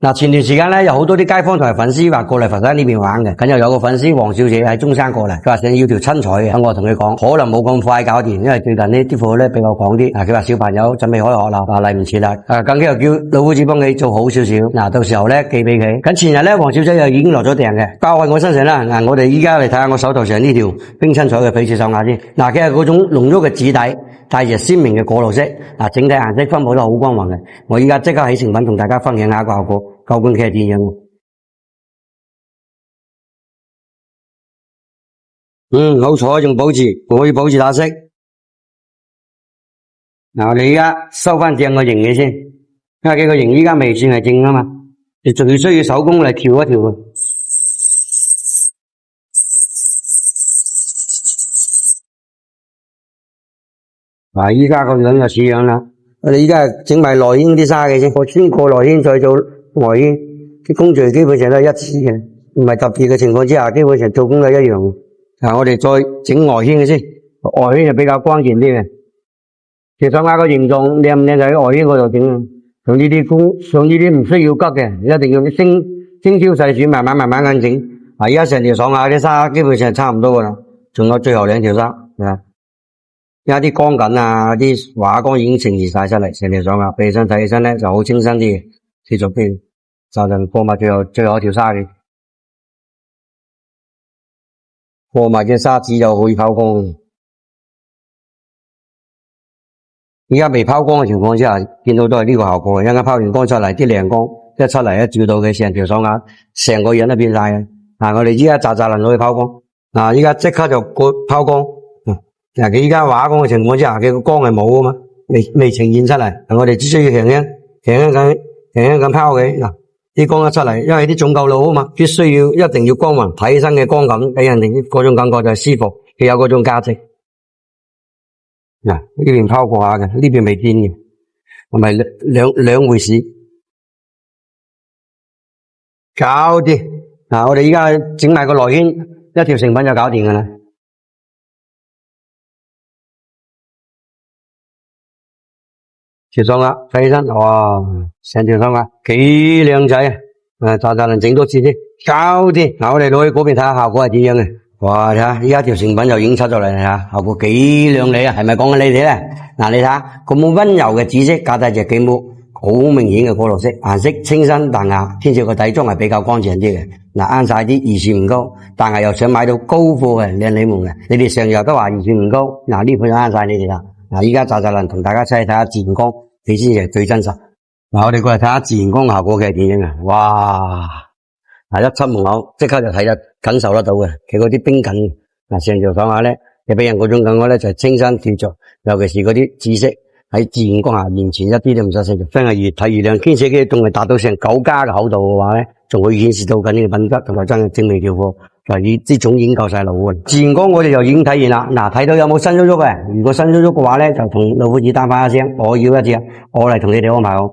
嗱，前段時間咧有好多啲街坊同埋粉絲話過嚟佛山呢邊玩嘅，咁又有個粉絲黃小姐喺中山過嚟，佢話想要條親彩嘅，咁我同佢講可能冇咁快搞掂，因為最近呢啲貨咧比較廣啲，佢話小朋友準備開學啦，嚟唔切啦，咁佢又叫老夫子幫佢做好少少，到時候咧寄俾佢。咁前日咧黃小姐又已經落咗訂嘅，交喺我身上啦。我哋依家嚟睇下我手頭上呢條冰親彩嘅翡翠手鐲先。佢係嗰種濃郁嘅紫底，帶住鮮明嘅果綠色，整體顏色分布都好光滑嘅。我依家即刻起成品同大家分享下個效果。究竟佢係點樣？好彩仲保持，可以保持打色。我哋依家收翻正個型嘅先，因為佢個型依家未算係正啊嘛，你仲要需要手工嚟調一調嘅。依家個樣就似樣啦。我哋依家整埋內圈啲紗嘅先，我先過內圈再做外圈，啲工序基本上都係一致嘅，唔係特別嘅情況之下，基本上做工都係一樣嘅。我哋再整外圈嘅先，外圈就比較關鍵啲嘅。其實手鐲個形狀靚唔靚就喺外圈嗰度整，像呢啲唔需要急嘅，一定要精挑細選，慢慢咁整。而家成條手鐲啲紗基本上差唔多噶啦，仲有最後兩條紗，而家啲光感啲畫光已經呈現晒出嚟，成條手鐲俾起身睇起身咧就好清新啲嘅，繼續邊就過埋最後一條紗嘅，過埋隻紗紙就可以拋光。而家未拋光嘅情況之下，見到都係呢個效果嘅。一陣間拋完光出嚟，啲亮光一出嚟，一照到佢成條手鐲，成個人都變晒嘅。我哋依家扎能可以拋光，依家即刻就拋光。佢依家畫光嘅情況之下，佢個光係冇啊嘛，未呈現出嚟。我哋只需要輕輕咁拋佢，啲光一出嚟，因為啲總夠老啊嘛，必須一定要光暈，睇起身嘅光感俾人哋嗰種感覺就係舒服，佢有嗰種價值。呢邊拋過下嘅，呢邊未變嘅，係咪兩回事？搞掂。我哋依家整埋個內圈，一條成品就搞掂噶啦。條手鐲睇起身，哇，成條手鐲幾靚仔啊！扎能整多次先，搞掂。我哋攞去嗰邊睇下效果係點樣嘅。哇，睇下依家條成品就已經出咗嚟啦，睇下效果幾靚麗啊！係咪講緊你哋咧？你睇下咁溫柔嘅紫色，加大隻幾毛，好明顯嘅果綠色，顏色清新淡雅，兼且個底妝係比較乾淨啲嘅。啱晒啲預算唔高，但係又想買到高貨嘅靚你們嘅，你哋成日都話預算唔高，呢盤就啱晒你哋啦。依家扎能同大家一齊睇下自然光，你先係最真實。我哋過嚟睇下自然光效果嘅係點樣啊！哇！一出門口即刻就睇得感受得到嘅，佢嗰啲冰緊，成條手鐲咧，你俾人嗰種感覺咧就係清新脫俗，尤其是嗰啲紫色喺自然光下面前一啲都唔失色，真係越睇越亮。兼且佢仲係達到成9加嘅厚度嘅話咧，仲會顯示到緊呢個品質同埋真係精美條貨。就呢種已經夠晒老嘅，自然光我哋就已經體現啦。睇到有冇新喐喐嘅？如果新喐喐嘅話咧，就同老夫子單翻一聲，我要一隻，我嚟同你哋安排好。